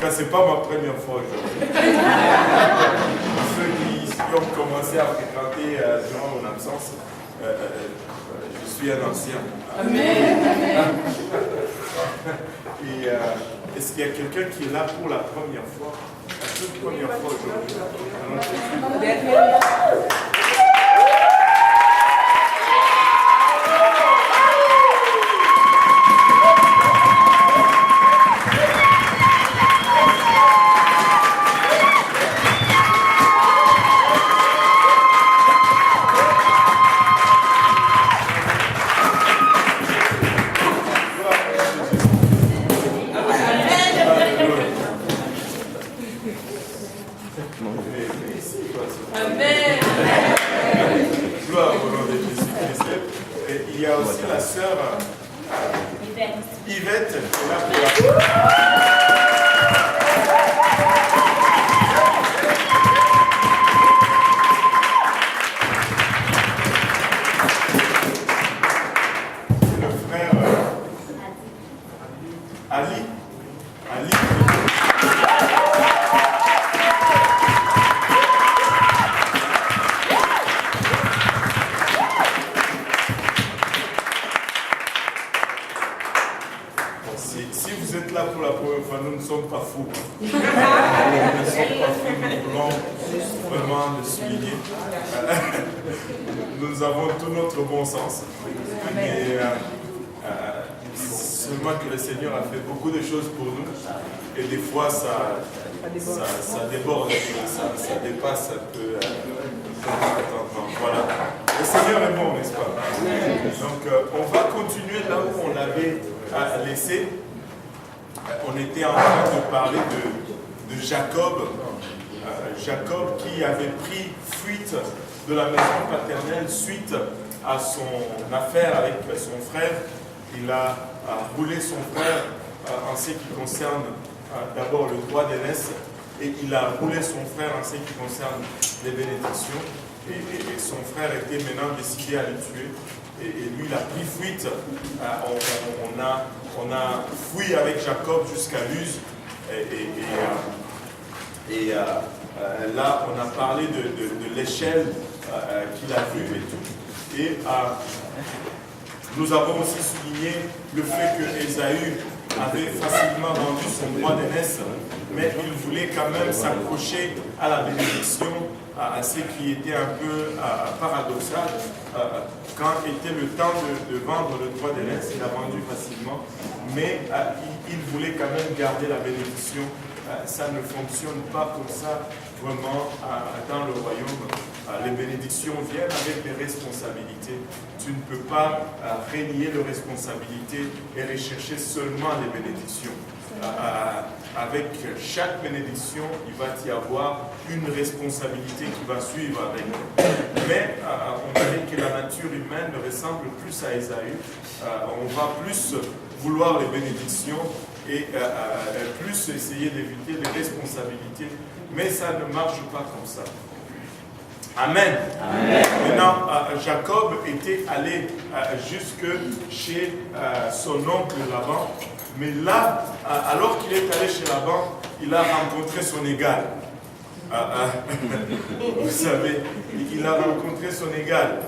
cas, ce n'est pas ma première fois aujourd'hui. Ceux qui ont commencé à fréquenter durant mon absence, je suis un ancien. Amen. Et est-ce qu'il y a quelqu'un qui est là pour la première fois? La toute première fois aujourd'hui. Il y a aussi la sœur Yvette qui est là pour la... Le frère Ali. Si vous êtes là pour la première fois, nous ne sommes pas fous. Nous ne sommes pas fous, nous voulons vraiment le souligner. Nous avons tout notre bon sens. Et seulement que le Seigneur a fait beaucoup de choses pour nous. Et des fois, ça déborde, ça dépasse un peu. Voilà. Le Seigneur est bon, n'est-ce pas? Donc, on va continuer là où on l'avait laissé. On était en train de parler de Jacob. Jacob qui avait pris fuite de la maison paternelle suite à son affaire avec son frère. Il a roulé son frère en ce qui concerne d'abord le droit d'aînesse et il a roulé son frère en ce qui concerne les bénédictions. Et son frère était maintenant décidé à le tuer. Et lui, il a pris fuite. On a fui avec Jacob jusqu'à Luz. Là, on a parlé de l'échelle qu'il a vue et tout. Et nous avons aussi souligné le fait que Ésaü avait facilement vendu son droit d'aînesse, mais il voulait quand même s'accrocher à la bénédiction, à ce qui était un peu paradoxal. Quand était le temps de vendre le droit d'aînesse, il a vendu facilement, mais il voulait quand même garder la bénédiction. Ça ne fonctionne pas comme ça vraiment dans le royaume. Les bénédictions viennent avec des responsabilités. Tu ne peux pas renier les responsabilités et rechercher seulement les bénédictions. Avec chaque bénédiction, il va y avoir une responsabilité qui va suivre avec. Mais on dirait que la nature humaine ressemble plus à Ésaü. On va plus vouloir les bénédictions et plus essayer d'éviter les responsabilités. Mais ça ne marche pas comme ça. Amen. Amen. Maintenant, Jacob était allé jusque chez son oncle Laban. Mais là, alors qu'il est allé chez Laban, il a rencontré son égal. Vous savez, il a rencontré son égal.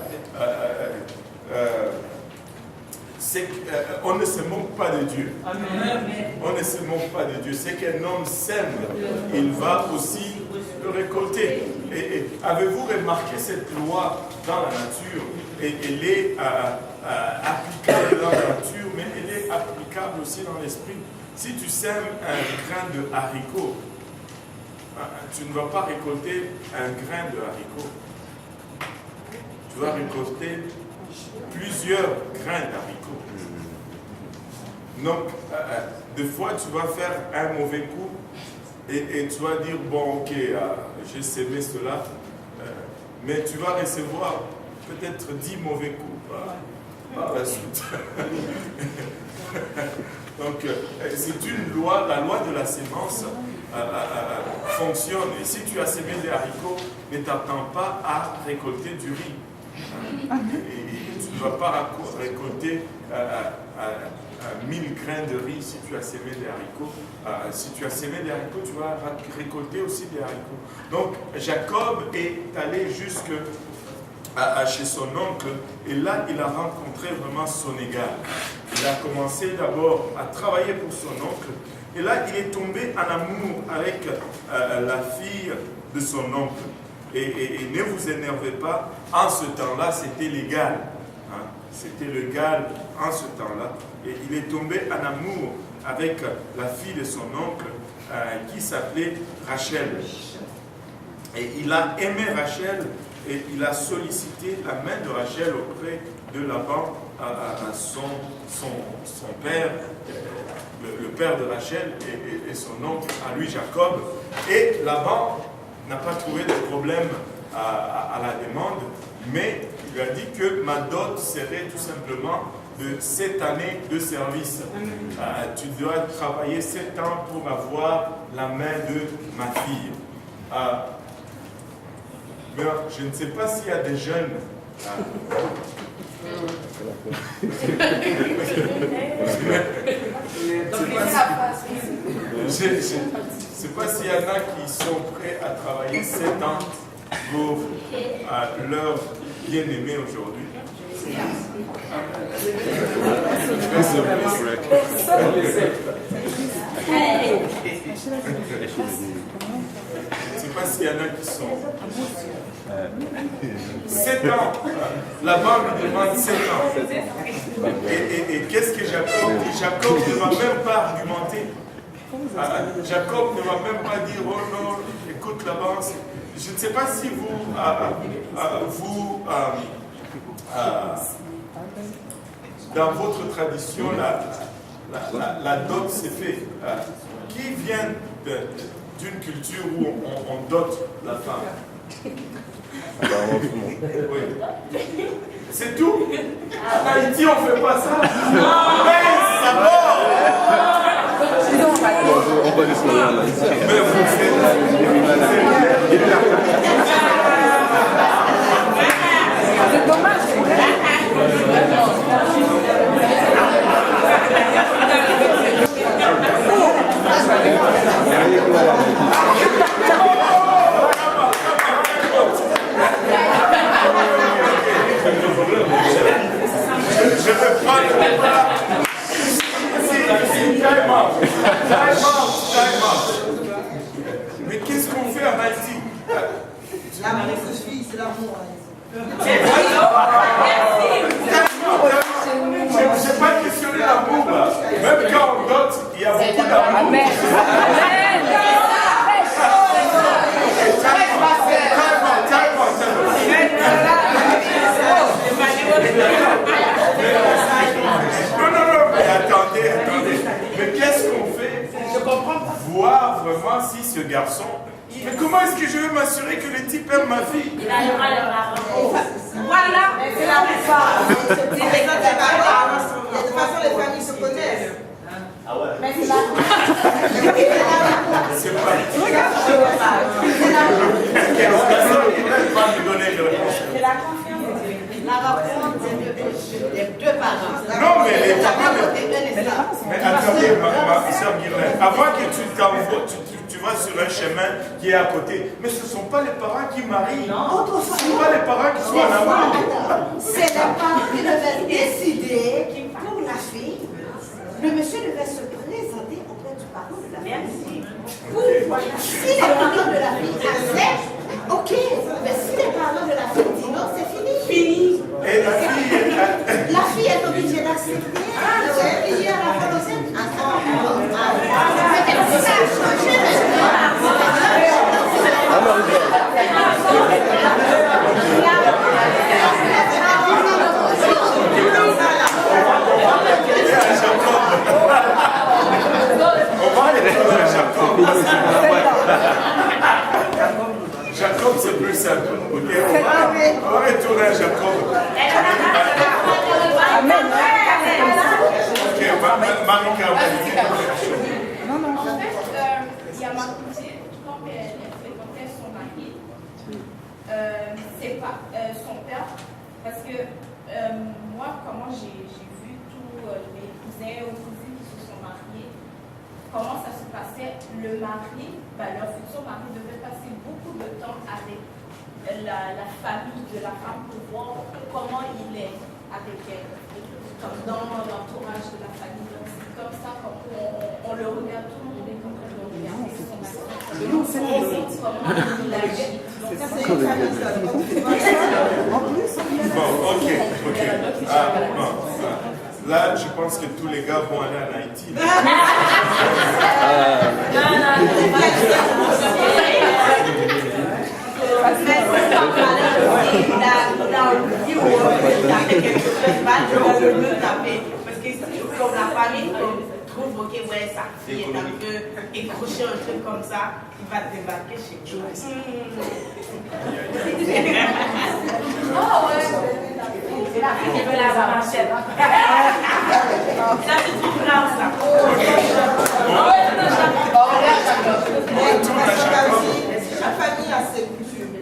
On ne se moque pas de Dieu. On ne se moque pas de Dieu. C'est qu'un homme sème, il va aussi le récolter. Et avez-vous remarqué cette loi dans la nature? Et elle est applicable dans la nature, mais elle est applicable aussi dans l'esprit. Si tu sèmes un grain de haricot, tu ne vas pas récolter un grain de haricot. Tu vas récolter plusieurs grains d'haricots. Donc, des fois, tu vas faire un mauvais coup et tu vas dire, bon, ok, j'ai sémé cela, mais tu vas recevoir peut-être 10 mauvais coups par la suite. Donc, c'est une loi, la loi de la sémence fonctionne. Et si tu as sémé des haricots, ne t'attends pas à récolter du riz. Et tu ne vas pas récolter 1000 grains de riz si tu as semé des haricots. Si tu as semé des haricots, tu vas récolter aussi des haricots. Donc Jacob est allé jusque chez son oncle et là il a rencontré vraiment son égal. Il a commencé d'abord à travailler pour son oncle et là il est tombé en amour avec la fille de son oncle. Et ne vous énervez pas, en ce temps-là c'était légal. Hein? C'était légal en ce temps-là. Et il est tombé en amour avec la fille de son oncle qui s'appelait Rachel. Et il a aimé Rachel et il a sollicité la main de Rachel auprès de Laban, son père, le père de Rachel et son oncle, à lui Jacob. Et Laban n'a pas trouvé de problème à la demande, mais il lui a dit que ma dot serait tout simplement de 7 années de service. Tu dois travailler 7 ans pour avoir la main de ma fille. Mais je ne sais pas s'il y a des jeunes. Je ne sais pas s'il y en a qui sont prêts à travailler 7 ans pour leur bien-aimé aujourd'hui. Je ne sais pas s'il y en a qui sont. 7 ans. La banque lui demande 7 ans. Et qu'est-ce que Jacob dit? Jacob ne va même pas argumenter. Jacob ne va même pas dire, oh non, écoute Laban, je ne sais pas si dans votre tradition, la dot s'est fait. Qui vient d'une culture où on dote la femme? Oui. C'est tout? En Haïti, on ne fait pas ça. Mais ça va. On va l'histoire là. Mais vous c'est dommage. Je vais prendre mais qu'est-ce qu'on fait en Haïti? L'amour se suit, c'est l'amour. Je n'ai pas questionné l'amour. Même quand on dote, il y a beaucoup d'amour. Amen. Non, mais attendez. Mais qu'est-ce qu'on fait? Je comprends pas. Voir vraiment si ce garçon. Mais comment est-ce que je vais m'assurer que le type aime ma fille? Il a le droit de la Voilà, c'est la plupart. De toute façon, les familles se connaissent. Ah ouais. Mais c'est la C'est pas. Personne ne donner de réponse. C'est la confiance. La rencontre des deux parents. Non, mais les parents. Mais attendez, ma soeur Guirlaine, avant que tu t'envoies, tu vas sur un chemin qui est à côté. Mais ce ne sont pas les parents qui marient. Ce ne sont pas les parents qui sont en amour. C'est les parents qui devaient décider pour la fille. Le monsieur devait se présenter auprès du parent de la fille. Si les parents de la fille acceptent, ok. Mais si les parents de la fille disent non, c'est fini. Et la fille est obligée d'accepter. C'est obligée à la fin de cette. Mais ça a changé Jacob, c'est plus simple. Okay? On va retourner à Jacob. Ok, Marika, En fait, il y a ma cousine, quand elle fréquentait son mari, c'est pas son père, parce que moi, comment j'ai vu tout les cousins ou cousines qui se sont mariés, comment ça se passait? Le mari, leur futur mari devait passer beaucoup de temps avec la famille de la femme pour voir comment il est avec elle, comme dans l'entourage de la famille. Donc c'est comme ça qu'on le regarde, tout le monde est comme ça, on regarde son mari. On sait comment il agit. Donc ça c'est une famille, ça. Bon, ok. Bon. Là, je pense que tous les gars vont aller en Haïti. Parce que comme la famille trouve ok, ouais, sa fille est un peu écrochée, un truc comme ça, il va débarquer chez toi. C'est la fille qui veut la manchette. Ça, c'est tout blanc, ça. Chaque famille a ses coutumes.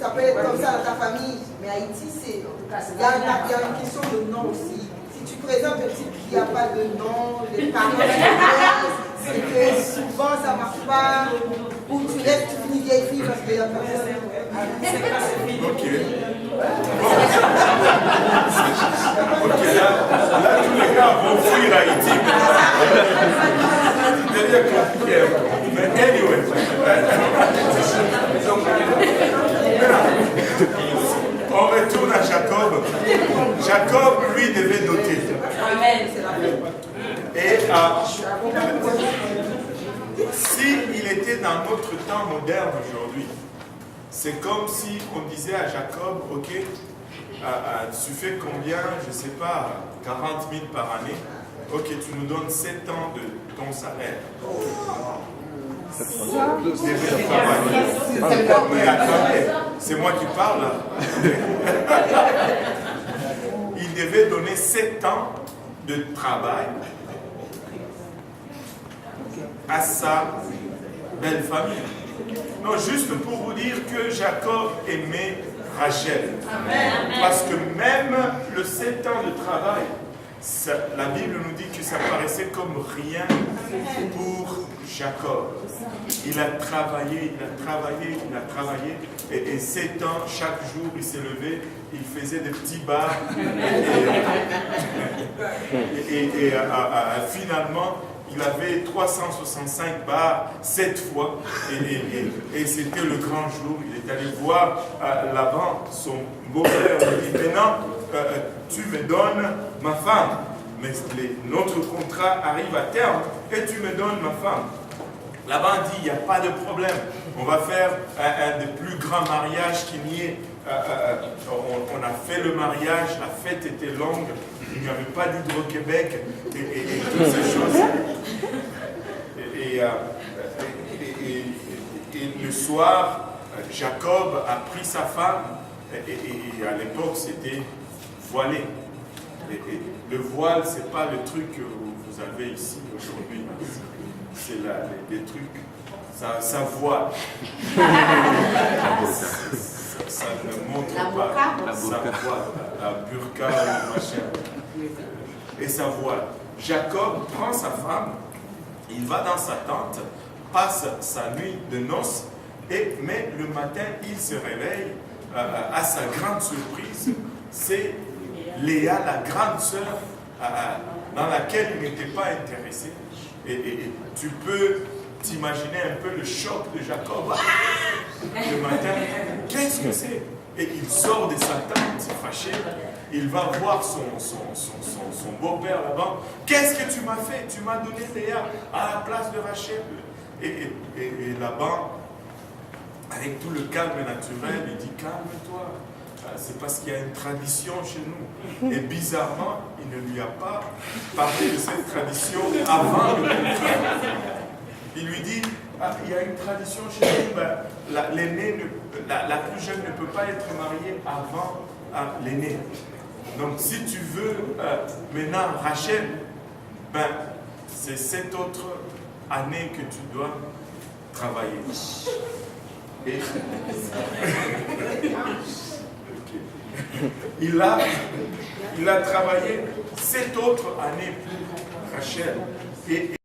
Ça peut être comme ça dans ta famille, mais Haïti, il y a une question de nom aussi. Si tu présentes un type qui n'a pas de nom, les parents, c'est que souvent ça ne marche pas, ou tu laisses, tu finis vieille fille parce qu'il y a personne. Ok. Ok, là, tous les gars vont fuir Haïti. C'est-à-dire que, mais anyway. On retourne à Jacob. Jacob, lui, devait noter. Et s'il était dans notre temps moderne aujourd'hui, c'est comme si on disait à Jacob, ok, tu fais combien, je ne sais pas, 40 000 par année, ok, tu nous donnes 7 ans de ton salaire. Mais attendez, c'est moi qui parle là. Il devait donner 7 ans de travail à sa belle famille. Non, juste pour vous dire que Jacob aimait Rachel. Parce que même le 7 ans de travail, la Bible nous dit que ça paraissait comme rien pour Jacob. Il a travaillé, et 7 ans, chaque jour, il s'est levé, il faisait des petits bars, et finalement, il avait 365 bars 7 fois, et c'était le grand jour. Il est allé voir Laban, son beau-père, il dit, maintenant, tu me donnes ma femme, mais notre contrat arrive à terme, et tu me donnes ma femme. Laban dit, il n'y a pas de problème, on va faire un des plus grands mariages qu'il n'y ait. On a fait le mariage, la fête était longue, il n'y avait pas d'Hydro-Québec et toutes ces choses. Et le soir, Jacob a pris sa femme, et à l'époque c'était voilé. Le voile, ce n'est pas le truc que vous avez ici aujourd'hui. C'est des trucs, ça voile. Ça ne montre pas. Ça voile, la burqa, le machin. Et ça voile. Jacob prend sa femme, il va dans sa tente, passe sa nuit de noces, mais le matin, il se réveille, à sa grande surprise, c'est Léa, la grande sœur, dans laquelle il n'était pas intéressé. Et tu peux t'imaginer un peu le choc de Jacob. Le matin, qu'est-ce que c'est? Et il sort de sa tente, fâché. Il va voir son beau-père là-bas. Qu'est-ce que tu m'as fait? Tu m'as donné Léa à la place de Rachel. Et là-bas, avec tout le calme naturel, il dit, calme-toi. C'est parce qu'il y a une tradition chez nous. Et bizarrement, il ne lui a pas parlé de cette tradition avant le contrat. Il lui dit, il y a une tradition chez nous, l'aîné, la plus jeune ne peut pas être mariée avant l'aîné. Donc si tu veux maintenant Rachel, c'est cette autre année que tu dois travailler. Et il a il a travaillé 7 autres années pour Rachel. Et